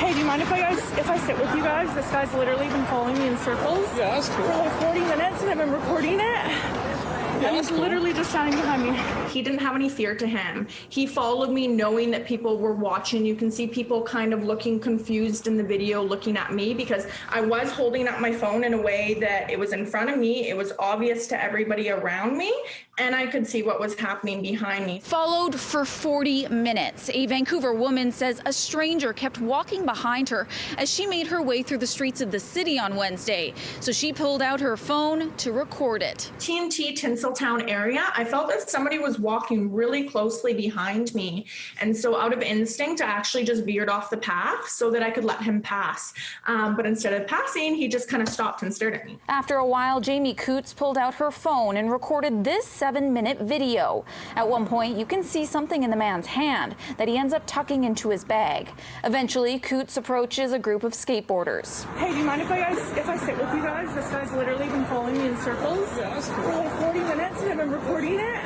Hey, do you mind if I sit with you guys? This guy's literally been following me in circles. Yeah, that's cool. For like 40 minutes, and I've been recording it. Yeah, and he's literally just standing behind me. He didn't have any fear to him. He followed me knowing that people were watching. You can see people kind of looking confused in the video, looking at me because I was holding up my phone in a way that it was in front of me. It was obvious to everybody around me, and I could see what was happening behind me. Followed for 40 minutes. A Vancouver woman says a stranger kept walking behind her as she made her way through the streets of the city on Wednesday. So she pulled out her phone to record it. TNT Tinseltown area, I felt that somebody was walking really closely behind me. And so out of instinct, I actually just veered off the path so that I could let him pass. But instead of passing, he just kind of stopped and stared at me. After a while, Jamie Coots pulled out her phone and recorded this 7-minute video. At one point, you can see something in the man's hand that he ends up tucking into his bag. Eventually, Coots approaches a group of skateboarders. Hey, do you mind if I sit with you guys? This guy's literally been following me in circles. Yeah, that's cool. For like 40 minutes, and I've been recording it.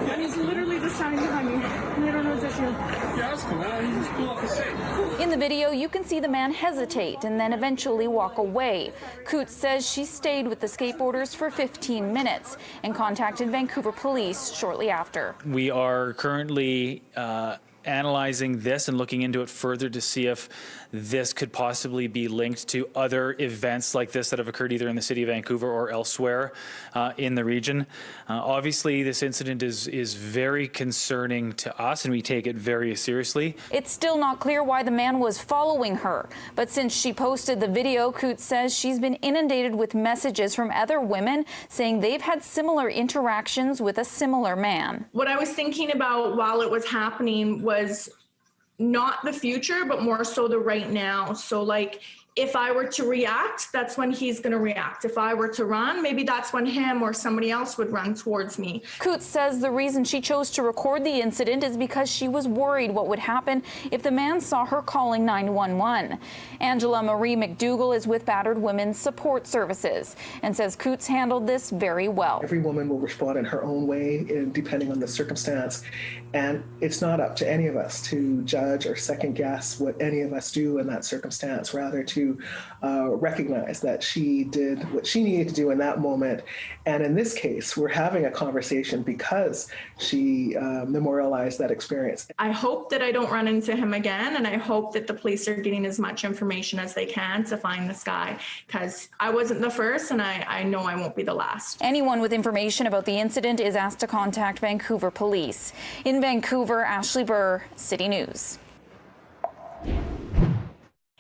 And he's literally just standing behind me. And I don't know his issue. Yeah, that's cool. You just pull up the safe. In the video, you can see the man hesitate and then eventually walk away. Coots says she stayed with the skateboarders for 15 minutes and contacted Vancouver police shortly after. We are currently analyzing this and looking into it further to see if this could possibly be linked to other events like this that have occurred either in the city of Vancouver or elsewhere in the region. Obviously, this incident is very concerning to us, and we take it very seriously. It's still not clear why the man was following her, but since she posted the video, Coots says she's been inundated with messages from other women saying they've had similar interactions with a similar man. What I was thinking about while it was happening was not the future, but more so the right now. So like, if I were to react, that's when he's going to react. If I were to run, maybe that's when him or somebody else would run towards me. Coots says the reason she chose to record the incident is because she was worried what would happen if the man saw her calling 911. Angela Marie McDougall is with Battered Women's Support Services and says Coots handled this very well. Every woman will respond in her own way, depending on the circumstance. And it's not up to any of us to judge or second guess what any of us do in that circumstance, rather to recognize that she did what she needed to do in that moment. And in this case, we're having a conversation because she memorialized that experience. I hope that I don't run into him again, and I hope that the police are getting as much information as they can to find this guy, because I wasn't the first, and I know I won't be the last. Anyone with information about the incident is asked to contact Vancouver Police. In Vancouver, Ashley Burr, City News.